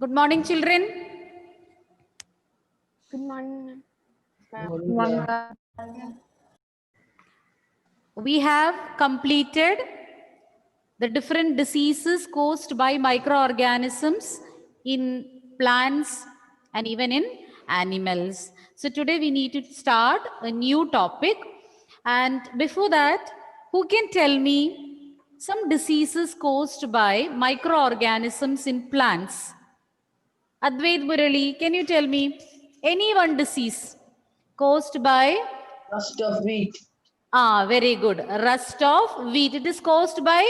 Good morning, children. Good morning. We have completed the different diseases caused by microorganisms in plants and even in animals. So today we need to start a new topic. And before that, who can tell me some diseases caused by microorganisms in plants? Advait Murali, can you tell me any one disease caused by? Rust of wheat. Very good. Rust of wheat. It is caused by?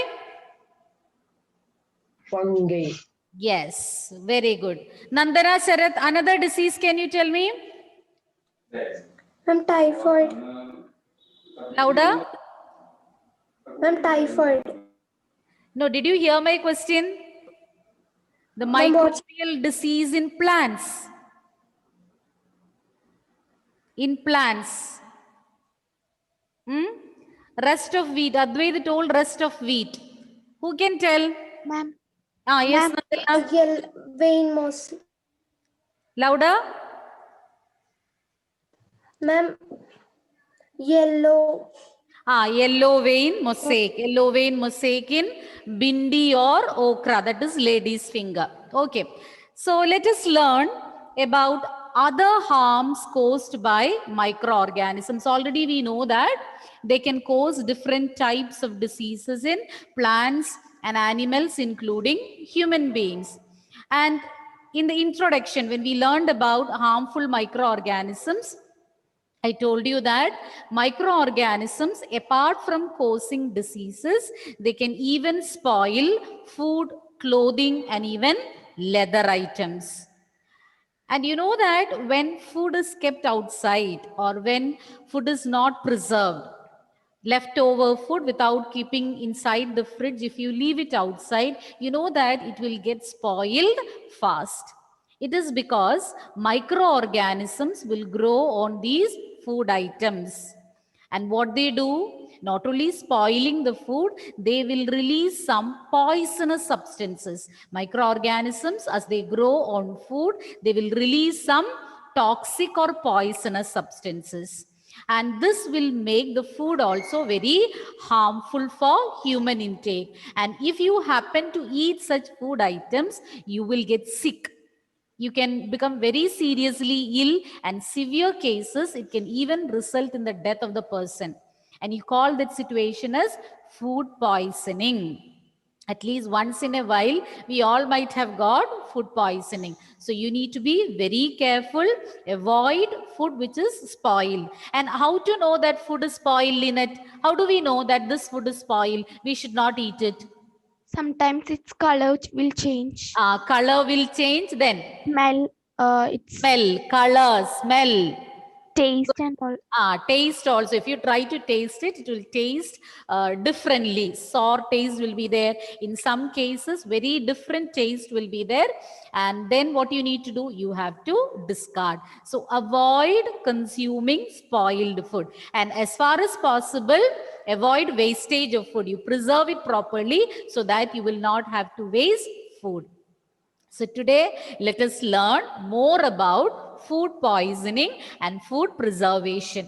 Fungi. Yes, very good. Nandana Sharath, another disease, can you tell me? Ma'am, typhoid. Louder? Ma'am, typhoid. No, did you hear my question? The Ma'am, what? microbial disease in plants. In plants. Rust of wheat. Advait told rust of wheat. Who can tell? Ma'am. Yes, Ma'am, Nandana. vein mostly. Louder? Ma'am, yellow. Yellow vein mosaic. Yellow vein mosaic in bindi or okra. That is lady's finger. Okay. So let us learn about other harms caused by microorganisms. Already we know that they can cause different types of diseases in plants and animals, including human beings. And in the introduction, when we learned about harmful microorganisms, I told you that microorganisms, apart from causing diseases, they can even spoil food, clothing, and even leather items. And you know that when food is kept outside or when food is not preserved, leftover food without keeping inside the fridge, if you leave it outside, you know that it will get spoiled fast. It is because microorganisms will grow on these food items. And what they do, not only spoiling the food, they will release some poisonous substances. Microorganisms, as they grow on food, they will release some toxic or poisonous substances. And this will make the food also very harmful for human intake. And if you happen to eat such food items, you will get sick. You can become very seriously ill, and severe cases, it can even result in the death of the person. And you call that situation as food poisoning. At least once in a while, we all might have got food poisoning. So you need to be very careful, avoid food which is spoiled. And how to know that food is spoiled in it? How do we know that this food is spoiled? We should not eat it. Sometimes its color will change. Color will change, then Smell. Its smell, color, smell. taste and all. Taste also. If you try to taste it, it will taste differently. Sour taste will be there. In some cases, very different taste will be there. And then what you need to do, you have to discard. So avoid consuming spoiled food. And as far as possible, avoid wastage of food. You preserve it properly so that you will not have to waste food. So today, let us learn more about food poisoning and food preservation.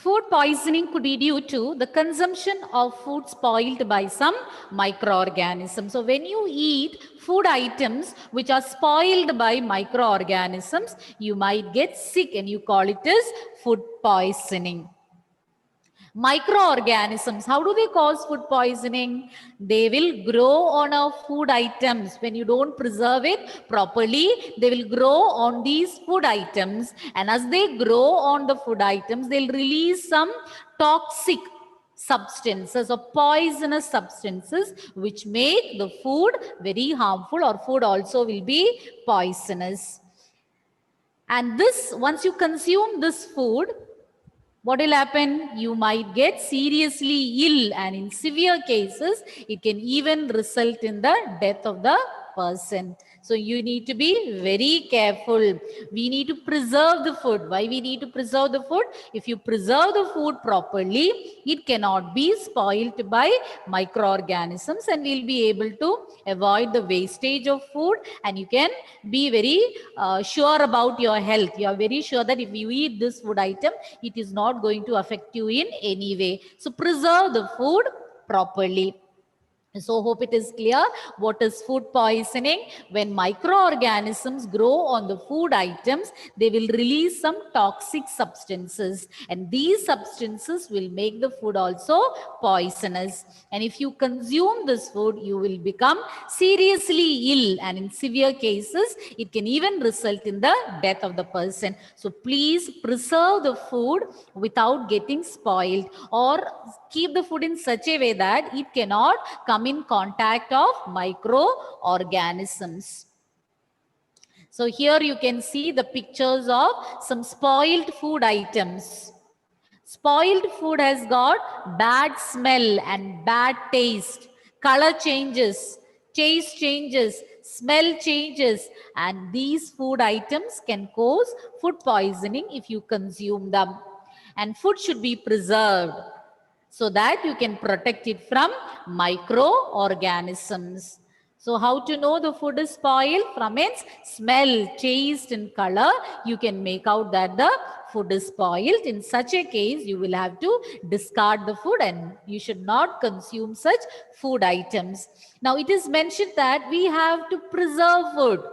Food poisoning could be due to the consumption of food spoiled by some microorganisms. So when you eat food items which are spoiled by microorganisms, you might get sick, and you call it as food poisoning. Microorganisms, how do they cause food poisoning? They will grow on our food items. When you don't preserve it properly, they will grow on these food items. And as they grow on the food items, they'll release some toxic substances or poisonous substances which make the food very harmful, or food also will be poisonous. And this, once you consume this food, what will happen? You might get seriously ill, and in severe cases, it can even result in the death of the person. So you need to be very careful. We need to preserve the food. Why we need to preserve the food? If you preserve the food properly, it cannot be spoiled by microorganisms, and we'll be able to avoid the wastage of food, and you can be very sure about your health. You are very sure that if you eat this food item, it is not going to affect you in any way. So preserve the food properly. So hope it is clear what is food poisoning. When microorganisms grow on the food items, they will release some toxic substances, and these substances will make the food also poisonous. And if you consume this food, you will become seriously ill, and in severe cases, it can even result in the death of the person. So please preserve the food without getting spoiled, or keep the food in such a way that it cannot come in contact of microorganisms. So here you can see the pictures of some spoiled food items. Spoiled food has got bad smell and bad taste, color changes, taste changes, smell changes, and these food items can cause food poisoning if you consume them. And food should be preserved so that you can protect it from microorganisms. So how to know the food is spoiled? From its smell, taste and color, you can make out that the food is spoiled. In such a case, you will have to discard the food, and you should not consume such food items. Now it is mentioned that we have to preserve food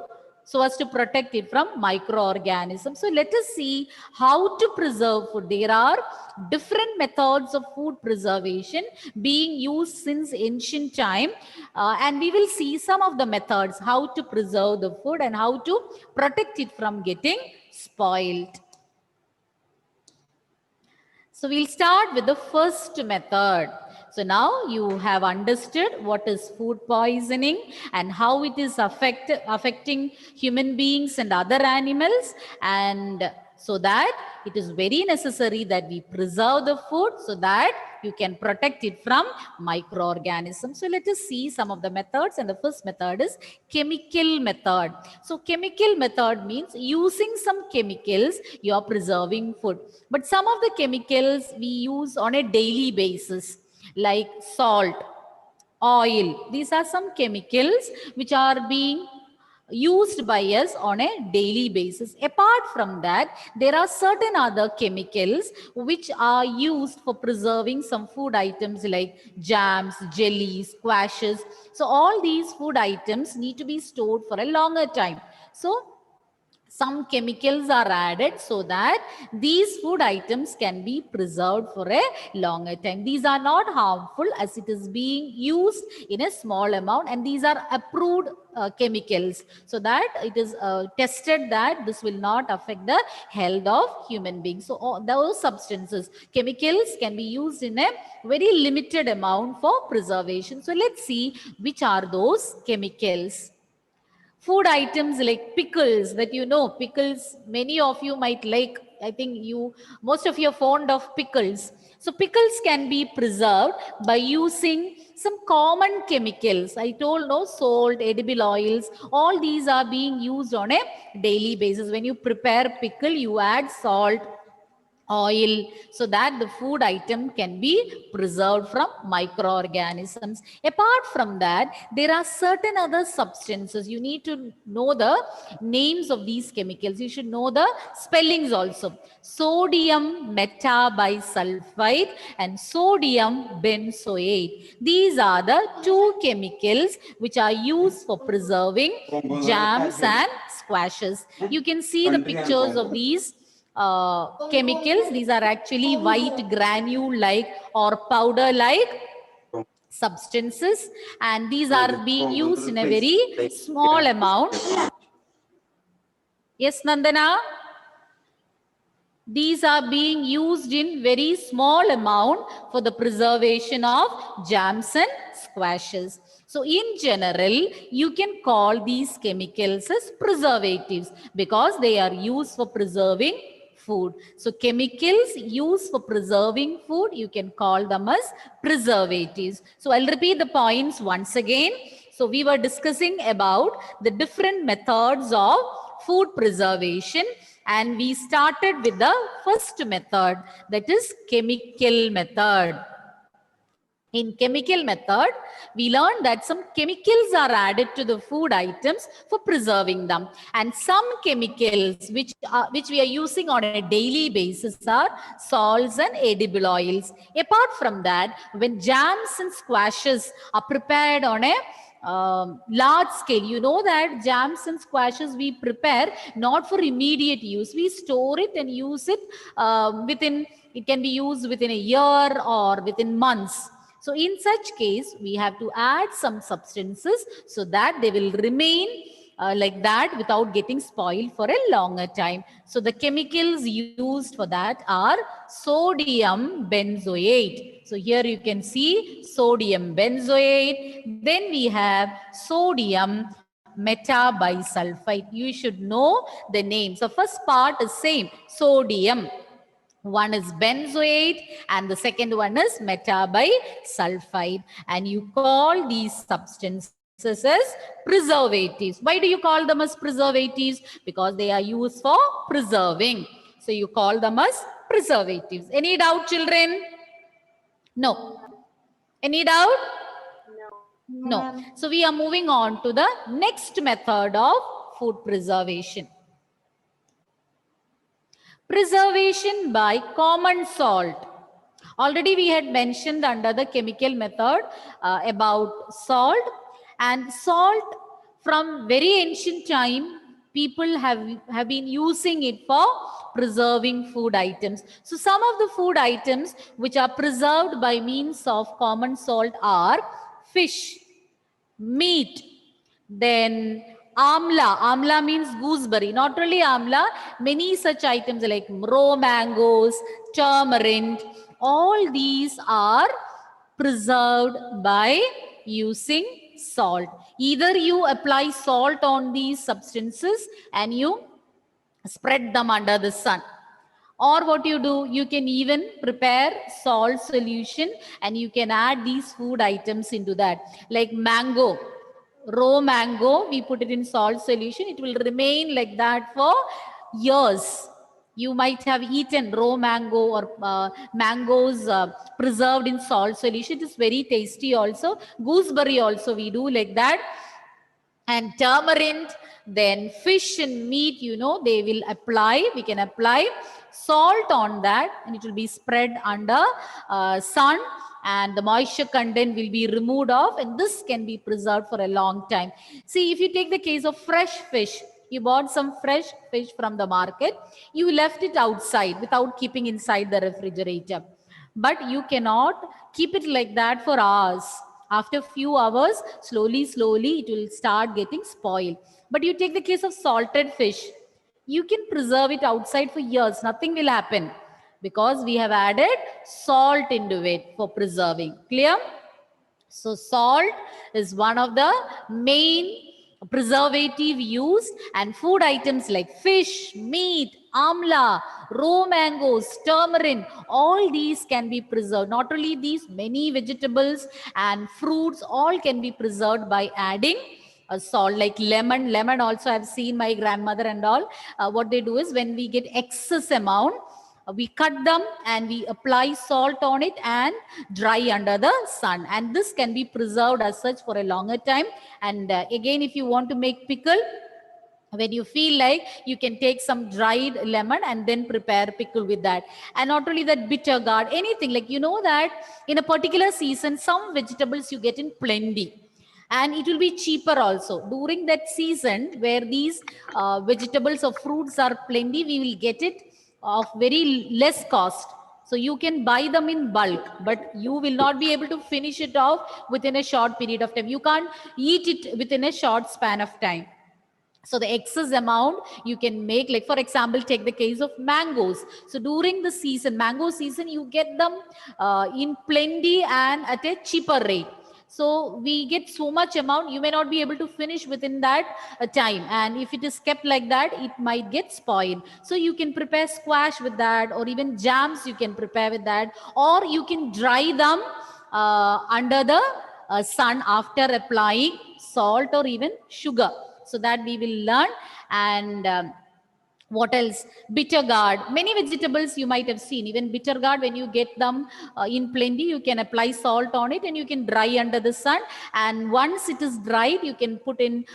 so as to protect it from microorganisms. So let us see how to preserve food. There are different methods of food preservation being used since ancient time, and we will see some of the methods how to preserve the food and how to protect it from getting spoiled. So we'll start with the first method. So now you have understood what is food poisoning and how it is affecting human beings and other animals, and so that it is very necessary that we preserve the food so that you can protect it from microorganisms. So let us see some of the methods, and the first method is chemical method. So chemical method means using some chemicals you are preserving food, but some of the chemicals we use on a daily basis, like salt, oil. These are some chemicals which are being used by us on a daily basis. Apart from that, there are certain other chemicals which are used for preserving some food items like jams, jellies, squashes. So all these food items need to be stored for a longer time. So some chemicals are added so that these food items can be preserved for a longer time. These are not harmful as it is being used in a small amount, and these are approved chemicals, so that it is tested that this will not affect the health of human beings. So those substances, chemicals, can be used in a very limited amount for preservation. So let's see which are those chemicals. Food items like pickles, that you know, pickles, many of you might like. I think most of you are fond of pickles. So pickles can be preserved by using some common chemicals. I told, no, salt, edible oils, all these are being used on a daily basis. When you prepare pickle, you add salt, oil, so that the food item can be preserved from microorganisms. Apart from that, there are certain other substances. You need to know the names of these chemicals. You should know the spellings also. Sodium metabisulfite and sodium benzoate. These are the two chemicals which are used for preserving jams and squashes. You can see the pictures of these chemicals. These are actually white granule-like or powder-like substances, and these are being used in a very small amount. Yes, Nandana? These are being used in very small amount for the preservation of jams and squashes. So in general, you can call these chemicals as preservatives because they are used for preserving food. So chemicals used for preserving food, you can call them as preservatives. So I'll repeat the points once again. So we were discussing about the different methods of food preservation, and we started with the first method, that is chemical method. In chemical method, we learned that some chemicals are added to the food items for preserving them. And some chemicals which we are using on a daily basis are salts and edible oils. Apart from that, when jams and squashes are prepared on a large scale, you know that jams and squashes we prepare not for immediate use. We store it and use it it can be used within a year or within months. So in such case, we have to add some substances so that they will remain like that without getting spoiled for a longer time. So the chemicals used for that are sodium benzoate. So here you can see sodium benzoate. Then we have sodium metabisulfite. You should know the name. So first part is same, sodium. One is benzoate and the second one is metabisulfite. And you call these substances as preservatives. Why do you call them as preservatives? Because they are used for preserving. So you call them as preservatives. Any doubt, children? No. Any doubt? No. So we are moving on to the next method of food preservation. Preservation by common salt. Already we had mentioned under the chemical method about salt. And salt, from very ancient time, people have been using it for preserving food items. So some of the food items which are preserved by means of common salt are fish, meat, then amla. Amla means gooseberry. Not only amla, many such items like raw mangoes, tamarind, all these are preserved by using salt. Either you apply salt on these substances and you spread them under the sun. Or what you do, you can even prepare salt solution and you can add these food items into that. Like mango, raw mango, we put it in salt solution. It will remain like that for years. You might have eaten raw mango or mangoes preserved in salt solution. It is very tasty also. Gooseberry also we do like that. And tamarind, then fish and meat, you know, they will apply, we can apply salt on that and it will be spread under sun and the moisture content will be removed off and this can be preserved for a long time. See, if you take the case of fresh fish, you bought some fresh fish from the market, you left it outside without keeping inside the refrigerator. But you cannot keep it like that for hours. After a few hours, slowly, it will start getting spoiled. But you take the case of salted fish, you can preserve it outside for years. Nothing will happen because we have added salt into it for preserving. Clear? So salt is one of the main preservative used, and food items like fish, meat, amla, raw mangoes, tamarind, all these can be preserved. Not only these, many vegetables and fruits all can be preserved by adding salt. Like lemon also I've seen my grandmother and all, what they do is when we get excess amount, we cut them and we apply salt on it and dry under the sun, and this can be preserved as such for a longer time. And again, if you want to make pickle, when you feel like, you can take some dried lemon and then prepare pickle with that. And not only that, bitter gourd, anything like, you know that in a particular season some vegetables you get in plenty and it will be cheaper also. During that season where these vegetables or fruits are plenty, we will get it of very less cost. So you can buy them in bulk, but you will not be able to finish it off within a short period of time. You can't eat it within a short span of time. So the excess amount you can make, like for example, take the case of mangoes. So during the season, mango season, you get them in plenty and at a cheaper rate. So we get so much amount, you may not be able to finish within that time. And if it is kept like that, it might get spoiled. So you can prepare squash with that, or even jams you can prepare with that, or you can dry them under the sun after applying salt or even sugar. So that we will learn. And what else? Bitter gourd. Many vegetables you might have seen. Even bitter gourd, when you get them in plenty, you can apply salt on it and you can dry under the sun. And once it is dried, you can put in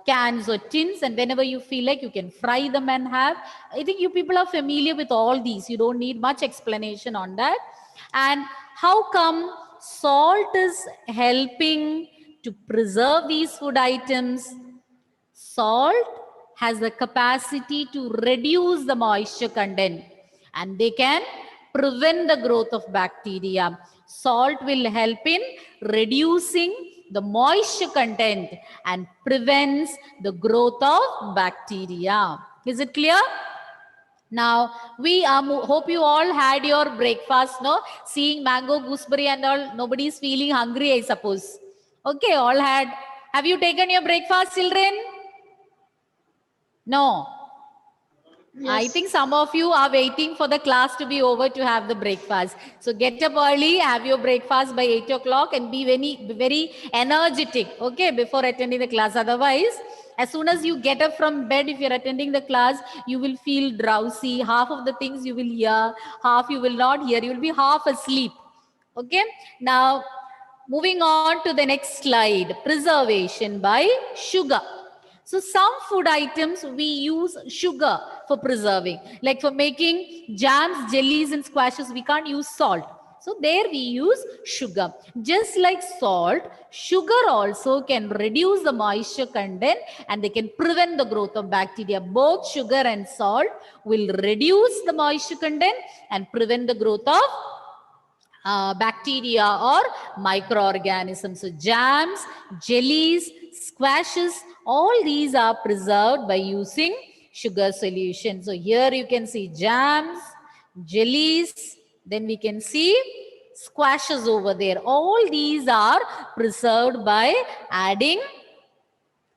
cans or tins, and whenever you feel like, you can fry them and have. I think you people are familiar with all these. You don't need much explanation on that. And how come salt is helping to preserve these food items? Salt has the capacity to reduce the moisture content, and they can prevent the growth of bacteria. Salt will help in reducing the moisture content and prevents the growth of bacteria. Is it clear? Now, we hope you all had your breakfast, no? Seeing mango, gooseberry and all, nobody is feeling hungry, I suppose. Okay, all had. Have you taken your breakfast, children? No. I think some of you are waiting for the class to be over to have the breakfast. So get up early, have your breakfast by 8 o'clock and be very energetic, okay, before attending the class. Otherwise, as soon as you get up from bed, if you're attending the class, you will feel drowsy. Half of the things you will hear, half you will not hear. You will be half asleep. Okay. Now, moving on to the next slide, preservation by sugar. So some food items we use sugar for preserving, like for making jams, jellies and squashes, we can't use salt. So there we use sugar. Just like salt, sugar also can reduce the moisture content and they can prevent the growth of bacteria. Both sugar and salt will reduce the moisture content and prevent the growth of bacteria or microorganisms. So jams, jellies, squashes, all these are preserved by using sugar solution. So here you can see jams, jellies, then we can see squashes over there. All these are preserved by adding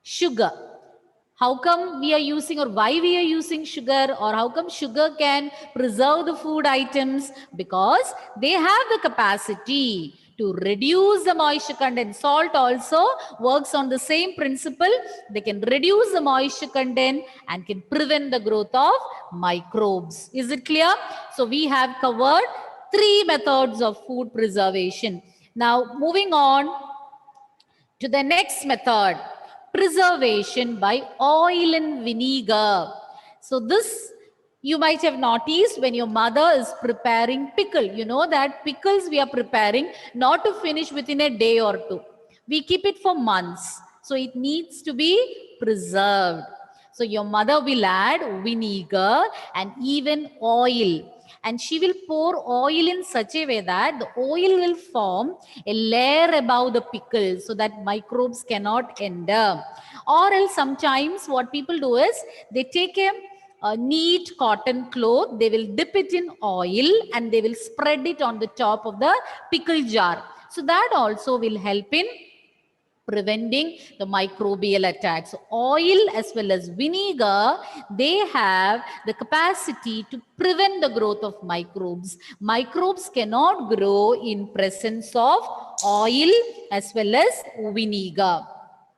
sugar. How come we are using, or why we are using sugar, or how come sugar can preserve the food items? Because they have the capacity to reduce the moisture content. Salt also works on the same principle. They can reduce the moisture content and can prevent the growth of microbes. Is it clear? So we have covered 3 methods of food preservation. Now moving on to the next method, preservation by oil and vinegar. So this you might have noticed when your mother is preparing pickle. You know that pickles we are preparing not to finish within a day or 2. We keep it for months. So it needs to be preserved. So your mother will add vinegar and even oil. And she will pour oil in such a way that the oil will form a layer above the pickle so that microbes cannot enter. Or else sometimes what people do is they take a neat cotton cloth, they will dip it in oil and they will spread it on the top of the pickle jar. So that also will help in preventing the microbial attacks. So oil as well as vinegar, they have the capacity to prevent the growth of microbes. Microbes cannot grow in presence of oil as well as vinegar.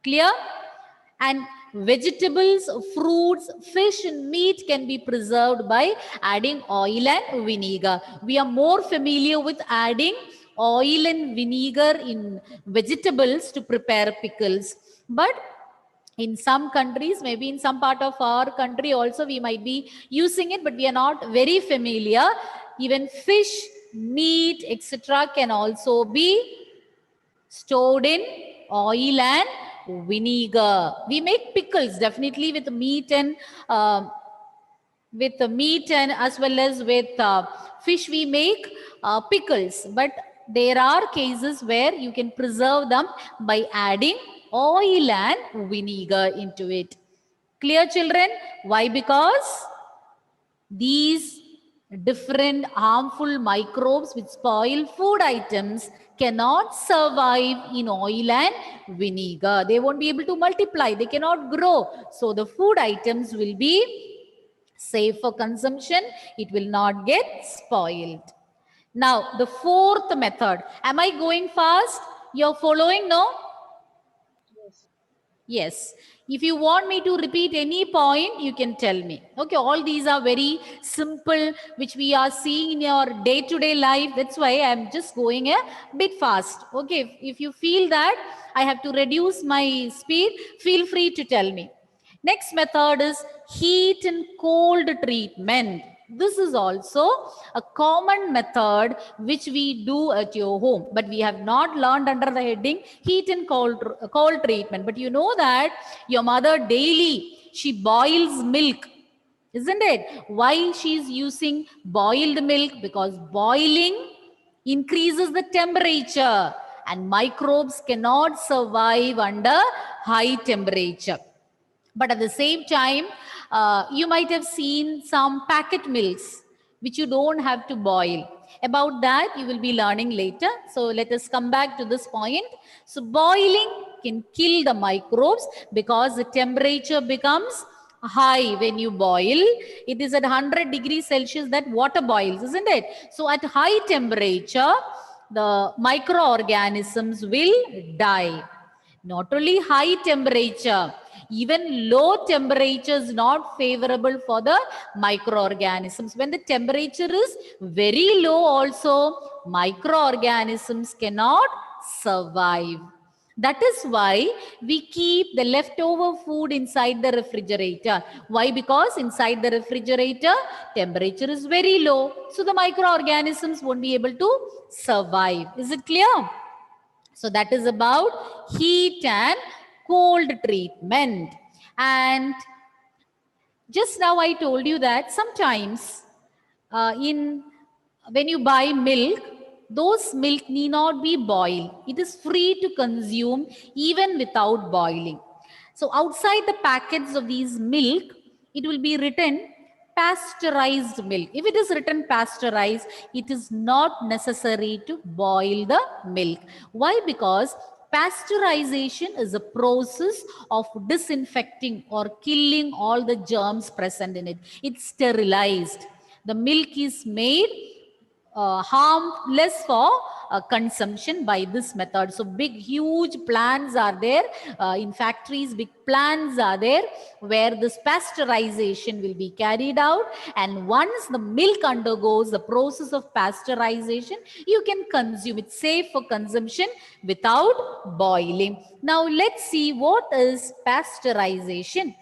Clear? And vegetables, fruits, fish and meat can be preserved by adding oil and vinegar. We are more familiar with adding oil and vinegar in vegetables to prepare pickles. But in some countries, maybe in some part of our country also, we might be using it, but we are not very familiar. Even fish, meat, etc. can also be stored in oil and vinegar. We make pickles definitely with meat and as well as with fish. We make pickles, but there are cases where you can preserve them by adding oil and vinegar into it. Clear, children? Why? Because these different harmful microbes which spoil food items cannot survive in oil and vinegar. They won't be able to multiply. They cannot grow. So the food items will be safe for consumption. It will not get spoiled. Now, the 4th method. Am I going fast? You're following, no? Yes. If you want me to repeat any point, you can tell me. Okay, all these are very simple, which we are seeing in your day-to-day life. That's why I'm just going a bit fast. Okay, if you feel that I have to reduce my speed, feel free to tell me. Next method is heat and cold treatment. This is also a common method which we do at your home, but we have not learned under the heading heat and cold treatment. But you know that your mother daily, she boils milk, isn't it? Why she is using boiled milk? Because boiling increases the temperature and microbes cannot survive under high temperature. But at the same time, you might have seen some packet milks which you don't have to boil. About that, you will be learning later. So let us come back to this point. So boiling can kill the microbes because the temperature becomes high when you boil. It is at 100 degrees Celsius that water boils, isn't it? So at high temperature, the microorganisms will die. Not only high temperature, even low temperature is not favorable for the microorganisms. When the temperature is very low also, microorganisms cannot survive. That is why we keep the leftover food inside the refrigerator. Why? Because inside the refrigerator, temperature is very low. So the microorganisms won't be able to survive. Is it clear? So that is about heat and cold treatment. And just now I told you that sometimes when you buy milk, those milk need not be boiled. It is free to consume even without boiling. So outside the packets of these milk, it will be written pasteurized milk. If it is written pasteurized, it is not necessary to boil the milk. Why? Because pasteurization is a process of disinfecting or killing all the germs present in it. It's sterilized. The milk is made harmless for consumption by this method. So big, huge plants are there in factories. Big plants are there where this pasteurization will be carried out. And once the milk undergoes the process of pasteurization, you can consume it. Safe for consumption without boiling. Now let's see what is pasteurization.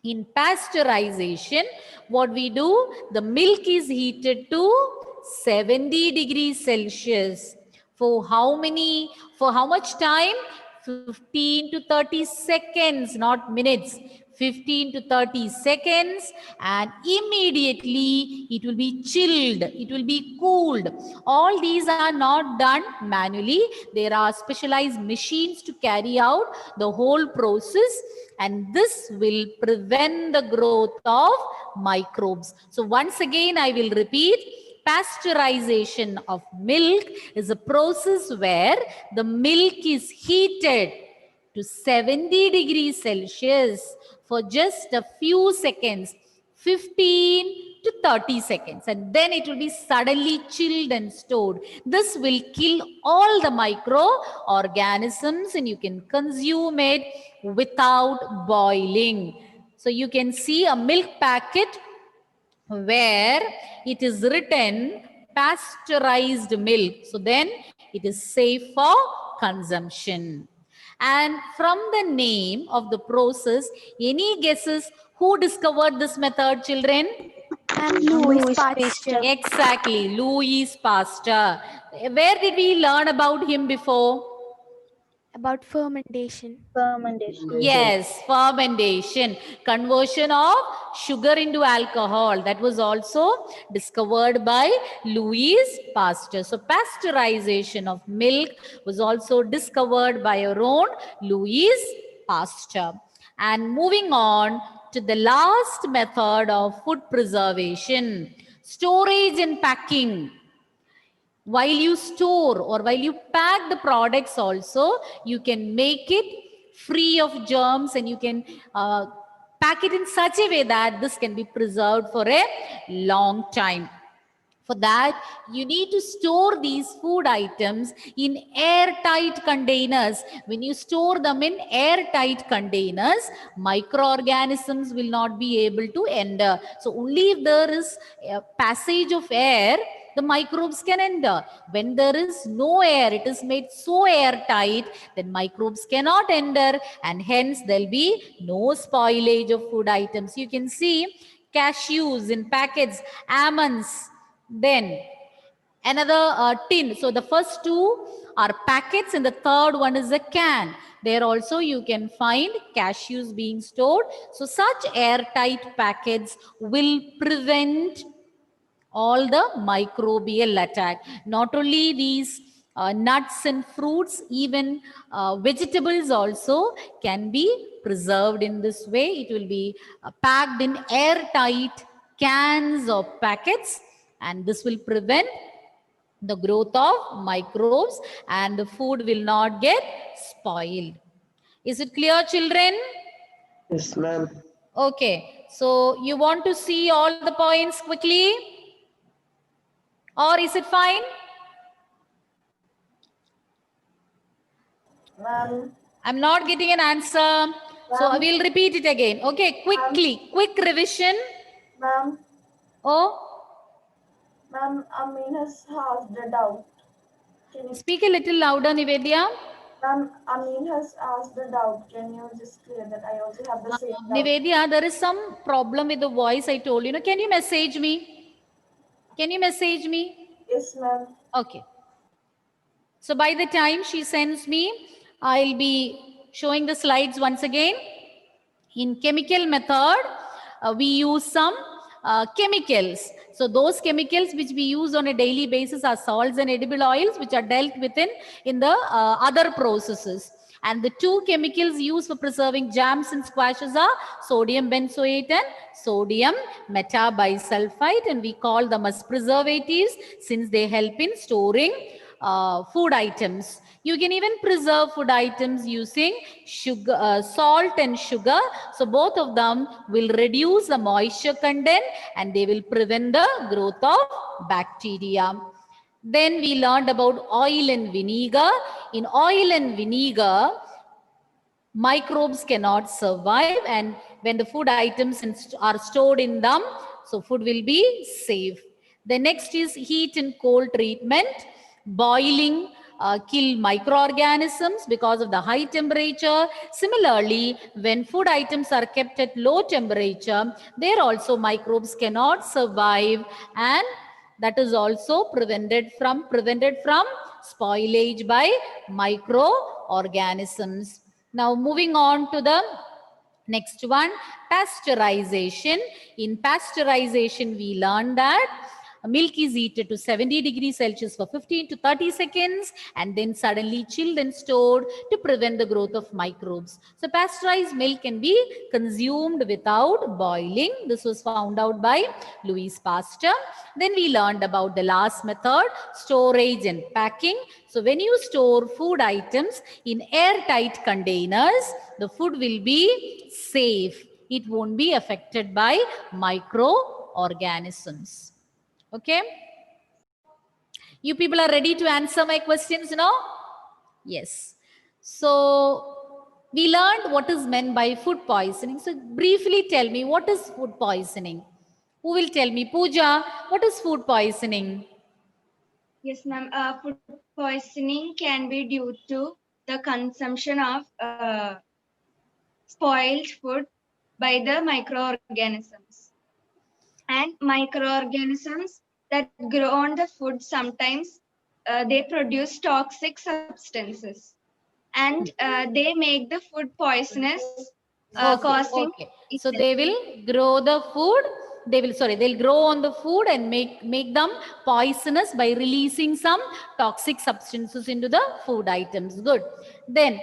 In pasteurization, what we do, the milk is heated to 70 degrees Celsius. For how much time? 15 to 30 seconds, not minutes. 15 to 30 seconds, and immediately it will be chilled, it will be cooled. All these are not done manually. There are specialized machines to carry out the whole process, and this will prevent the growth of microbes. So once again, I will repeat. Pasteurization of milk is a process where the milk is heated to 70 degrees Celsius for just a few seconds, 15 to 30 seconds, and then it will be suddenly chilled and stored. This will kill all the microorganisms and you can consume it without boiling. So you can see a milk packet where it is written pasteurized milk. So then it is safe for consumption. And from the name of the process, any guesses who discovered this method, children? And Louis Pasteur. Exactly, Louis Pasteur. Where did we learn about him before? About fermentation. Yes, fermentation, conversion of sugar into alcohol. That was also discovered by Louis Pasteur. So pasteurization of milk was also discovered by our own Louis Pasteur. And moving on to the last method of food preservation, storage and packing. While you store or while you pack the products also, you can make it free of germs and you can pack it in such a way that this can be preserved for a long time. For that, you need to store these food items in airtight containers. When you store them in airtight containers, microorganisms will not be able to enter. So only if there is a passage of air, the microbes can enter. When there is no air, it is made so airtight, then microbes cannot enter, and hence there'll be no spoilage of food items. You can see cashews in packets, almonds, then another tin. So the first two are packets and the third one is a can. There also you can find cashews being stored. So such airtight packets will prevent all the microbial attack. Not only these nuts and fruits, even vegetables also can be preserved in this way. It will be packed in airtight cans or packets, and this will prevent the growth of microbes and the food will not get spoiled. Is it clear, children? Yes, ma'am. Okay, so you want to see all the points quickly? Or is it fine? Ma'am. I'm not getting an answer. So I will repeat it again. Okay, quickly. Quick revision. Ma'am. Oh, Ma'am, Amin has asked a doubt. Can you, speak a little louder, Nivedya. ma'am, Amin has asked a doubt. Can you just clear that? I also have the same doubt. Nivedya, there is some problem with the voice I told you. Can you message me? Can you message me? Yes, ma'am. Okay. So by the time she sends me, I'll be showing the slides once again. In chemical method, we use some chemicals. So those chemicals which we use on a daily basis are salts and edible oils, which are dealt with in the other processes. And the two chemicals used for preserving jams and squashes are sodium benzoate and sodium metabisulfite. And we call them as preservatives since they help in storing food items. You can even preserve food items using sugar, salt and sugar. So both of them will reduce the moisture content and they will prevent the growth of bacteria. Then we learned about oil and vinegar. In oil and vinegar, microbes cannot survive, and when the food items are stored in them, so food will be safe. The next is heat and cold treatment. Boiling kill microorganisms because of the high temperature. Similarly, when food items are kept at low temperature, there also microbes cannot survive, and that is also prevented from spoilage by microorganisms. Now moving on to the next one, pasteurization. In pasteurization, we learned that milk is heated to 70 degrees Celsius for 15 to 30 seconds and then suddenly chilled and stored to prevent the growth of microbes. So pasteurized milk can be consumed without boiling. This was found out by Louis Pasteur. Then we learned about the last method, storage and packing. So when you store food items in airtight containers, the food will be safe. It won't be affected by microorganisms. Okay? You people are ready to answer my questions now? Yes. So we learned what is meant by food poisoning. So briefly tell me, what is food poisoning? Who will tell me? Pooja, what is food poisoning? Yes, ma'am. Food poisoning can be due to the consumption of spoiled food by the microorganisms. And microorganisms that grow on the food sometimes they produce toxic substances, and they make the food poisonous, causing. Okay. So they will grow the food. They'll grow on the food and make them poisonous by releasing some toxic substances into the food items. Good. Then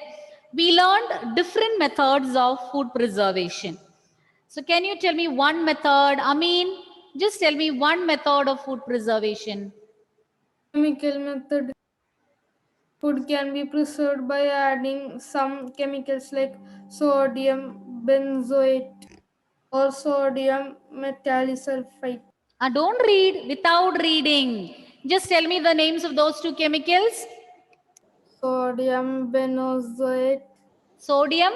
we learned different methods of food preservation. So can you tell me one method? I mean, just tell me one method of food preservation. Chemical method. Food can be preserved by adding some chemicals like sodium benzoate or sodium metallisulfite. Don't read without reading. Just tell me the names of those two chemicals. Sodium benzoate, Sodium,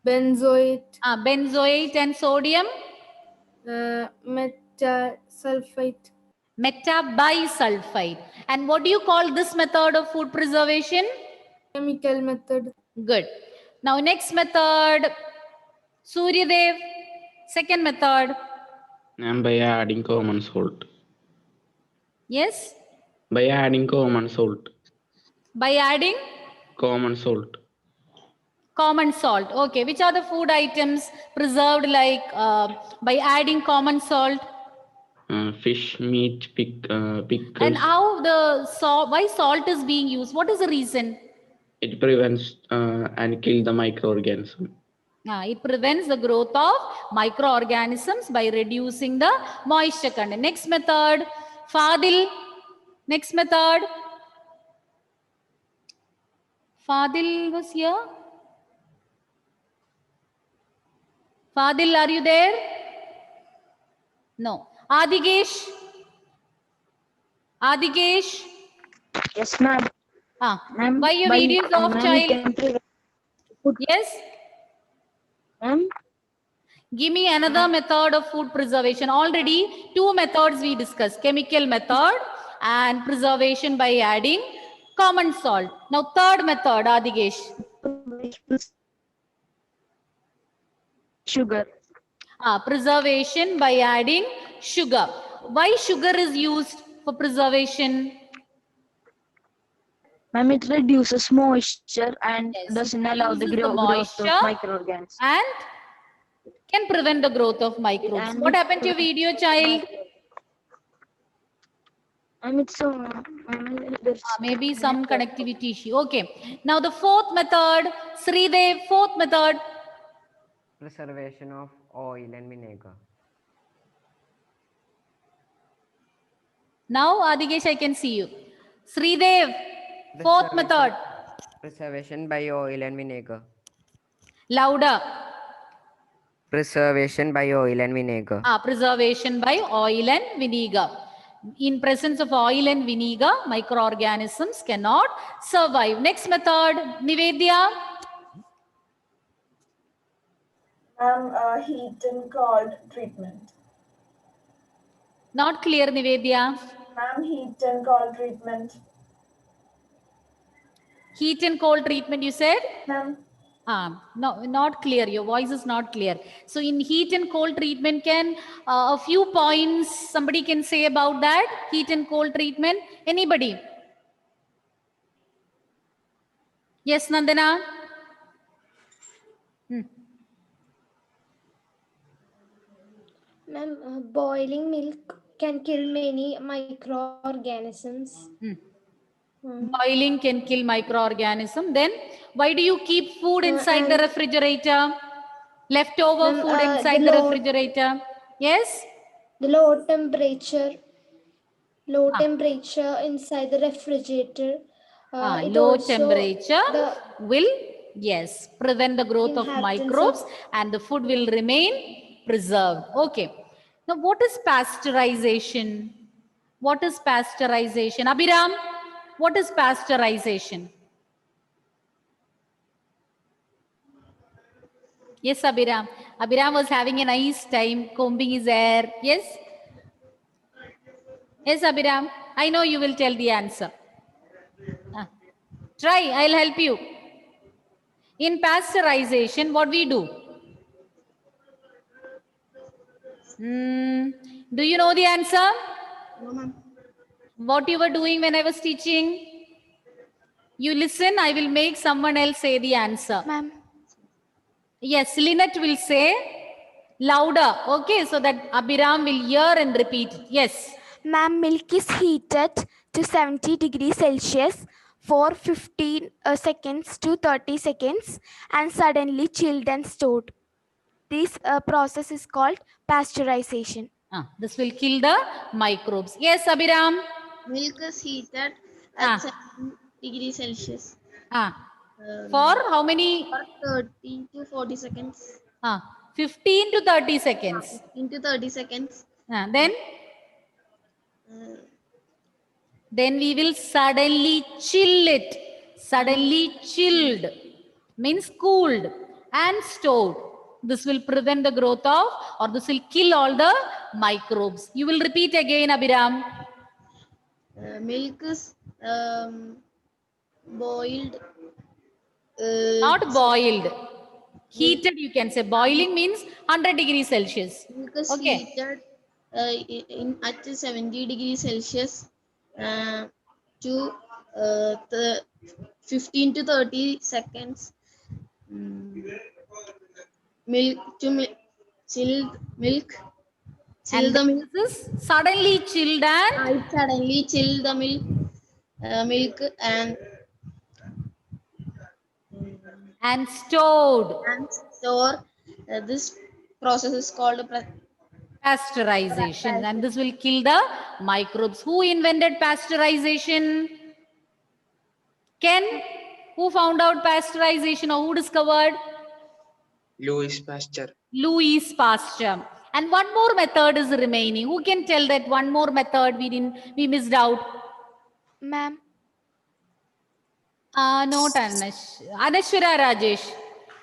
benzoate, benzoate and sodium, metasulfite, metabisulfite. And what do you call this method of food preservation? chemical method, Good. Now next method, Suryadev. Second method. And by adding common salt. Yes. By adding common salt. By adding Common salt. common salt. Okay. Which are the food items preserved like by adding common salt? Fish, meat, pickles. And how the salt? Why salt is being used? What is the reason? It prevents and kill the microorganism. It prevents the growth of microorganisms by reducing the moisture content. Next method, Fadil. Next method. Fadil was here. Fadil, are you there? No. Adigesh. Adigesh. Yes, ma'am. Ma'am, Why your by- video is off, ma'am, child? it can prevent- Yes. Ma'am, Give me another method of food preservation. Already 2 methods we discussed. Chemical method and preservation by adding common salt. Now third method, Adigesh. sugar. Preservation by adding sugar. Why sugar is used for preservation? Ma'am, it reduces moisture and Yes, doesn't it allow the reduces the growth moisture. of microorganisms. And can prevent the growth of microbes. And What it happened to your video, child? Ma'am, it's so. Ma'am, there's Maybe some connectivity issue. Okay. Now the fourth method, Sridev, fourth method. Preservation of oil and vinegar. Now, Adigesh, I can see you. Sridev, fourth method. Preservation by oil and vinegar. Louder. Preservation by oil and vinegar. Preservation by oil and vinegar. In presence of oil and vinegar, microorganisms cannot survive. Next method, Nivedya. Heat and cold treatment. Not clear, Nivedya. Ma'am, heat and cold treatment. Heat and cold treatment, you said? Ma'am, No, not clear. Your voice is not clear. So in heat and cold treatment, can a few points somebody can say about that? Heat and cold treatment? Anybody? Yes, Nandana? Ma'am, boiling milk can kill many microorganisms. Boiling can kill microorganism. Then why do you keep food inside the refrigerator? Leftover Ma'am, food inside the refrigerator. Yes? The low temperature inside the refrigerator. It Low also temperature the will, yes, prevent the growth of inheritance microbes of- and the food will remain preserved. Okay. Now, what is pasteurization? What is pasteurization? Abhiram, what is pasteurization? Yes, Abhiram. Abhiram was having a nice time combing his hair. Yes? Yes, Abhiram. I know you will tell the answer. Try, I'll help you. In pasteurization, what we do? Do you know the answer? No, ma'am. What you were doing when I was teaching? You listen, I will make someone else say the answer. Ma'am, Yes, Lynette will say louder. Okay, so that Abhiram will hear and repeat. Yes. ma'am, milk is heated to 70 degrees Celsius for 15 seconds to 30 seconds and suddenly chilled and stored. This process is called pasteurization. This will kill the microbes. Yes, Abhiram. Milk is heated Ah. at 7 degrees Celsius For how many? for 30 to 40 seconds. 15 to 30 seconds. Into 30 seconds Then we will suddenly chill it. Suddenly chilled means cooled and stored. This will prevent the growth of, or this will kill all the microbes. You will repeat again, Abhiram. Milk is boiled. Not boiled. Heated, you can say. Boiling means 100 degrees Celsius. Milk is Okay. heated at 70 degrees Celsius to 15 to 30 seconds. Milk to chilled milk. Chill And the milk. this is suddenly chilled and I suddenly chill the milk and stored. and store. This process is called Pasteurization, and this will kill the microbes. Who invented pasteurization? Ken? Who found out pasteurization, or who discovered? Louis Pasteur. Louis Pasteur. And one more method is remaining. Who can tell that one more method we missed out? Ma'am, Not Anash. Anashwara Rajesh.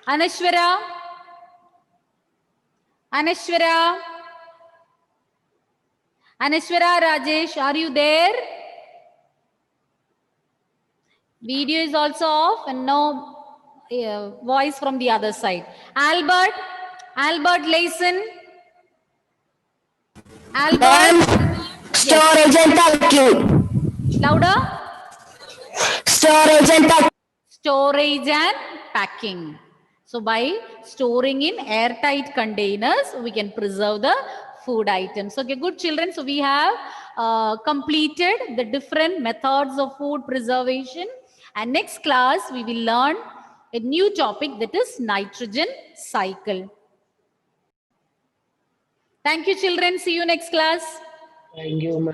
Anashwara. Anashwara. Anashwara Rajesh, are you there? Video is also off and no voice from the other side. Albert. Albert Layson. Albert. Storage and packing. Louder. Storage and packing. Storage and packing. So by storing in airtight containers, we can preserve the food items. Okay, good children. So we have completed the different methods of food preservation. And next class, we will learn a new topic, that is nitrogen cycle. Thank you, children. See you next class. Thank you.